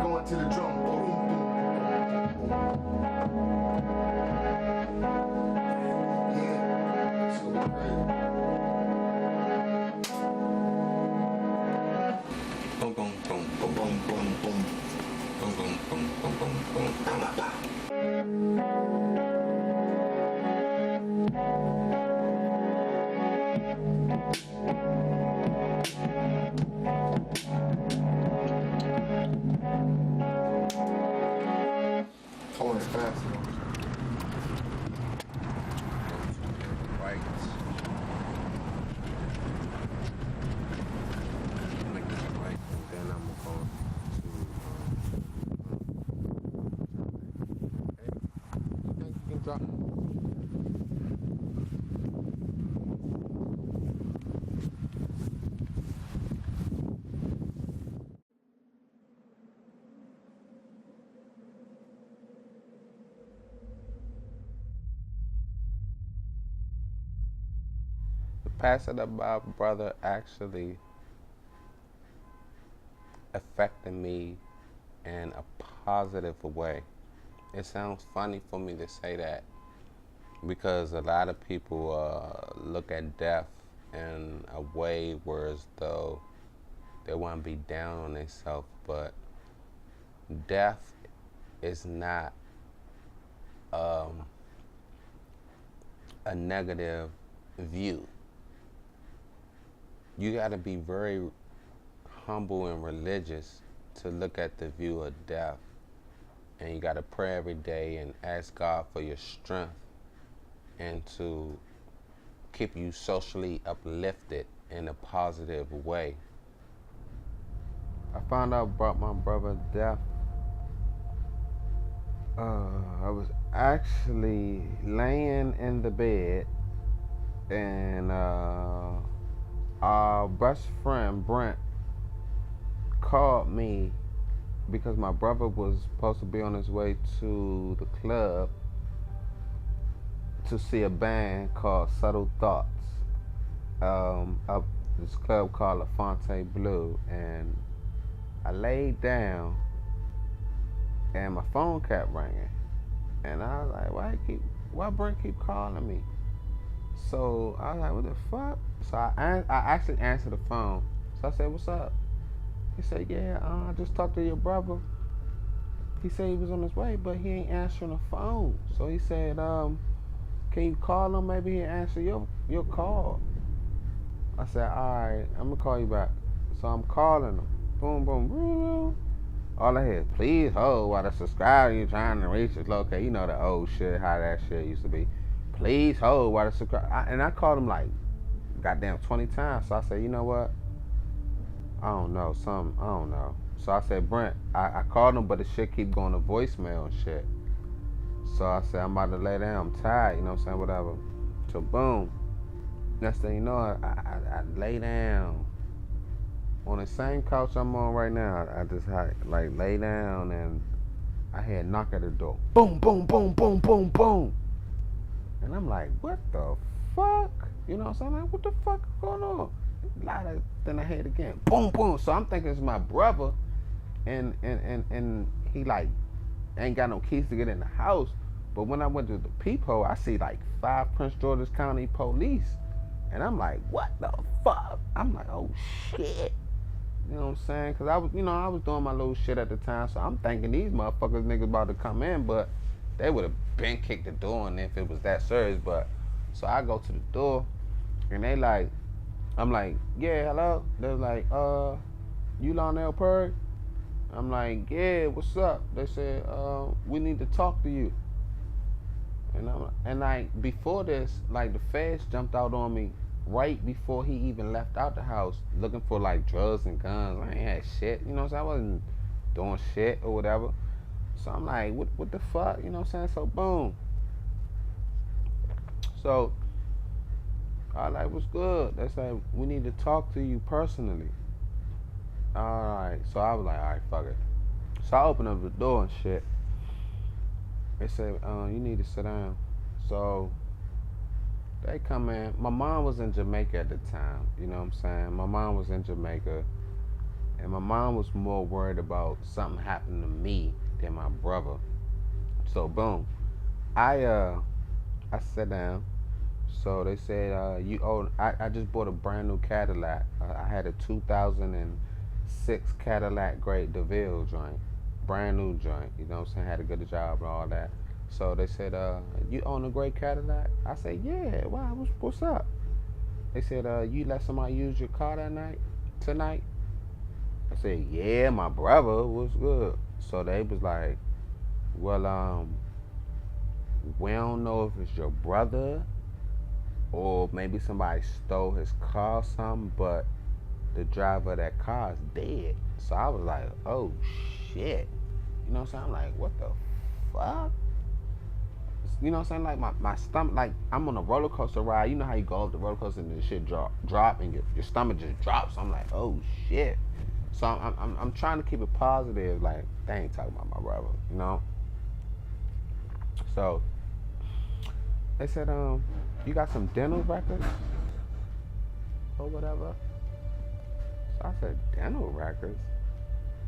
going to the drum. Boom, boom, boom, boom. Yeah, it's gonna be crazy. Boom, boom, boom, boom, boom, boom, boom. Boom, boom, boom, boom, boom, boom. Ba, ba, ba. Hold it fast, though. Right. Make this right, and then I'm going to. Hey, you think you can drop? The passing of my brother actually affected me in a positive way. It sounds funny for me to say that because a lot of people look at death in a way where as though they want to be down on themselves, but death is not a negative view. You got to be very humble and religious to look at the view of death. And you got to pray every day and ask God for your strength and to keep you socially uplifted in a positive way. I found out about my brother's death. I was actually laying in the bed, and our best friend Brent called me because my brother was supposed to be on his way to the club to see a band called Subtle Thoughts. Up this club called La Fonte Blue, and I laid down, and my phone kept ringing, and I was like, why Brent keep calling me? So I was like, what the fuck? So I actually answered the phone. So I said, what's up? He said, yeah, I just talked to your brother. He said he was on his way, but he ain't answering the phone. So he said, can you call him? Maybe he'll answer your call. I said, all right, I'm gonna call you back. So I'm calling him. Boom, boom, boom. All I hear is, please hold while the subscriber you trying to reach is located. You know the old shit, how that shit used to be. Please hold while the subscriber. And I called him like goddamn 20 times. So I said, you know what? I don't know, I don't know. So I said, Brent, I called him, but the shit keep going to voicemail and shit. So I said, I'm about to lay down. I'm tired, you know what I'm saying? Whatever. So boom. Next thing you know, I lay down on the same couch I'm on right now. I just had like lay down, and I had a knock at the door. Boom, boom, boom, boom, boom, boom. And I'm like, what the fuck? You know what I'm saying? Like, what the fuck is going on? Louder than I had again. Boom, boom. So I'm thinking it's my brother, and he like ain't got no keys to get in the house. But when I went to the peephole, I see like 5 Prince George's County police. And I'm like, what the fuck? I'm like, oh shit. You know what I'm saying? Cause I was doing my little shit at the time. So I'm thinking these motherfuckers niggas about to come in, but they would have been kicked the door in if it was that serious. But so I go to the door, and they like, I'm like, yeah, hello. They're like, you Lionel Purdy? I'm like, yeah, what's up? They said, we need to talk to you. And like before this, like the feds jumped out on me right before he even left out the house looking for like drugs and guns. I ain't had shit, you know what I'm saying? I wasn't doing shit or whatever. So I'm like, what the fuck? You know what I'm saying? So boom. So I like, what's good? They said, we need to talk to you personally. Alright. So I was like, alright, fuck it. So I opened up the door and shit. They said, you need to sit down. So they come in. My mom was in Jamaica at the time. You know what I'm saying? My mom was in Jamaica. And my mom was more worried about something happening to me than my brother. So boom, I uh I sat down. So they said, you owe. I just bought a brand new Cadillac. I had a 2006 Cadillac Great DeVille joint, brand new joint. You know what I'm saying? Had a good job and all that. So they said, you own a great Cadillac? I said, yeah. Why? What's up? They said, you let somebody use your car that night, tonight? I said, yeah, my brother. What's good? So they was like, well, we don't know if it's your brother or maybe somebody stole his car or something, but the driver of that car is dead. So I was like, oh shit. You know what I'm saying? I'm like, what the fuck? You know what I'm saying? Like my stomach, like I'm on a roller coaster ride. You know how you go up the roller coaster and the shit drop and your stomach just drops. I'm like, oh shit. So I'm trying to keep it positive. Like they ain't talking about my brother, you know. So they said, you got some dental records or whatever. So I said, dental records?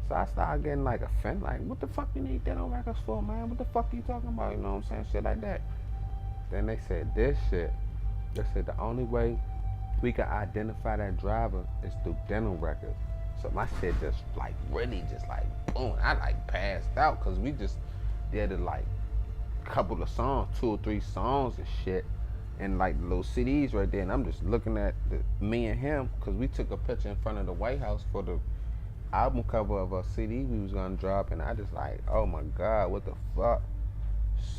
So I started getting like offended, like, what the fuck you need dental records for, man? What the fuck you talking about? You know what I'm saying? Shit like that. Then they said this shit. They said the only way we can identify that driver is through dental records. So my shit just like really just like boom. I like passed out because we just did it like a couple of songs, 2 or 3 songs and shit. And like little CDs right there, and I'm just looking at me and him because we took a picture in front of the White House for the album cover of a CD we was gonna drop, and I just like, oh my god, what the fuck?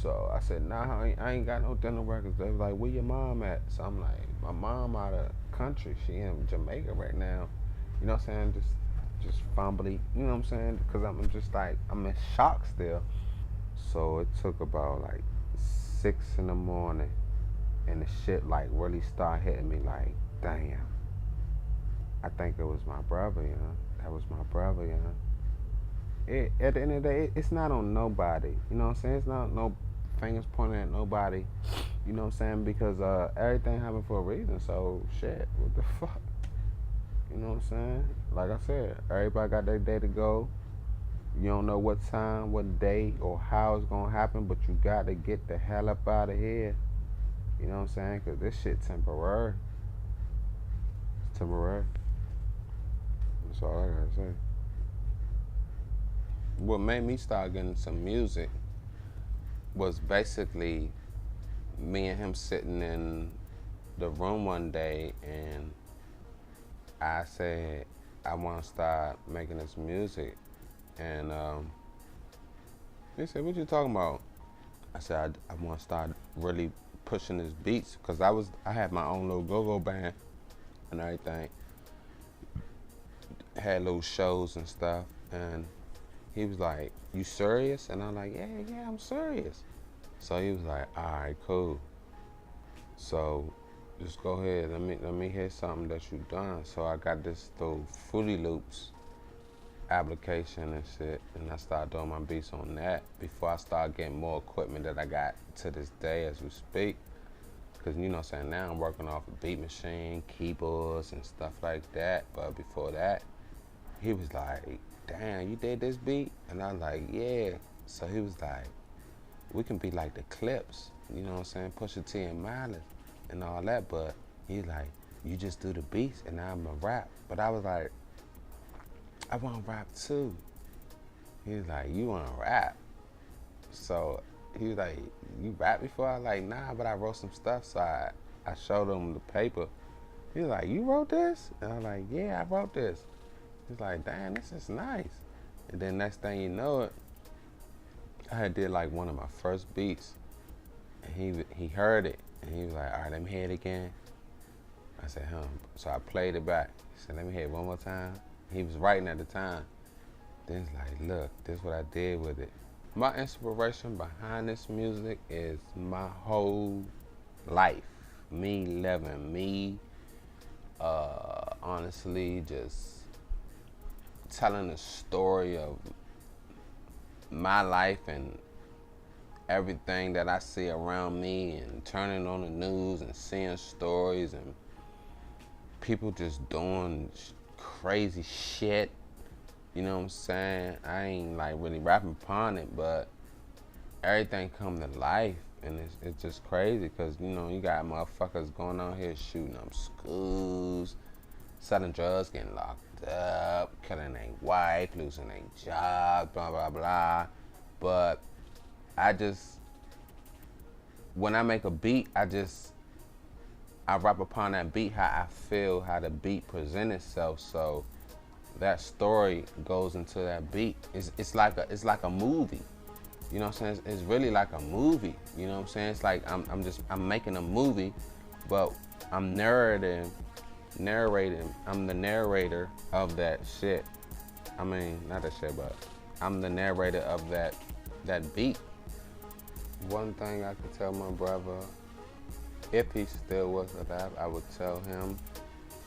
So I said, nah, I ain't got no dental records. They was like, where your mom at? So I'm like, my mom out of country. She in Jamaica right now. You know what I'm saying? Just fumbly. You know what I'm saying? Because I'm just like, I'm in shock still. So it took about like 6 in the morning. And the shit like really started hitting me like, damn. I think it was my brother, you know. That was my brother, you know. At the end of the day, it's not on nobody. You know what I'm saying? It's not no fingers pointing at nobody. You know what I'm saying? Because everything happened for a reason. So shit, what the fuck? You know what I'm saying? Like I said, everybody got their day to go. You don't know what time, what day, or how it's gonna happen, but you got to get the hell up out of here. You know what I'm saying? Because this shit temporary. It's temporary. That's all I gotta say. What made me start getting some music was basically me and him sitting in the room one day, and I said, I want to start making this music. And he said, what you talking about? I said, I want to start really pushing his beats, because I had my own little go-go band and everything. Had little shows and stuff, and he was like, you serious? And I'm like, yeah, I'm serious. So he was like, all right, cool. So just go ahead, let me hear something that you done. So I got this little Fruity Loops application and shit, and I started doing my beats on that before I started getting more equipment that I got to this day as we speak. Because, you know what I'm saying, now I'm working off a beat machine, keyboards, and stuff like that. But before that, he was like, damn, you did this beat? And I was like, yeah. So he was like, we can be like the Clips, you know what I'm saying, Pusha T and Miley and all that. But he's like, you just do the beats and I'm a rap. But I was like, I want to rap too. He was like, you want to rap? So he was like, you rap before? I was like, nah, but I wrote some stuff. So I showed him the paper. He was like, you wrote this? And I was like, yeah, I wrote this. He's like, damn, this is nice. And then next thing you know it, I had did like one of my first beats. And he heard it. And he was like, all right, let me hear it again. I said, So I played it back. He said, let me hear it one more time. He was writing at the time. Then he's like, look, this is what I did with it. My inspiration behind this music is my whole life. Me living, me honestly just telling the story of my life and everything that I see around me, and turning on the news and seeing stories and people just doing crazy shit You know what I'm saying? I ain't like really rapping upon it, but everything come to life, and it's just crazy because you know you got motherfuckers going on here shooting up schools, selling drugs, getting locked up, killing their wife, losing their job, blah blah blah. But I just, when I make a beat, I rap upon that beat how I feel, how the beat present itself. So that story goes into that beat. It's like a movie. You know what I'm saying? It's really like a movie. You know what I'm saying? It's like I'm making a movie, but I'm narrating. I'm the narrator of that shit. I mean, not that shit, but I'm the narrator of that beat. One thing I could tell my brother, if he still was alive, I would tell him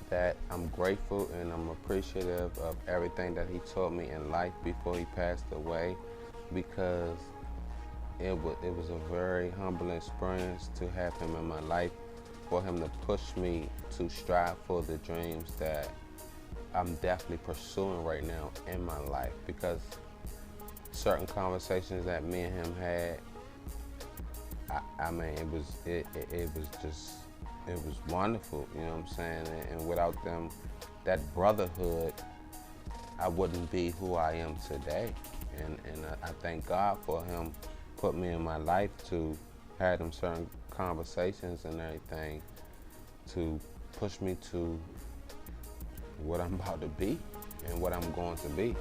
that I'm grateful and I'm appreciative of everything that he taught me in life before he passed away, because it was a very humbling experience to have him in my life, for him to push me to strive for the dreams that I'm definitely pursuing right now in my life. Because certain conversations that me and him had, I mean, it was wonderful, you know what I'm saying? And without them, that brotherhood, I wouldn't be who I am today. And I thank God for him put me in my life to have them certain conversations and everything to push me to what I'm about to be and what I'm going to be.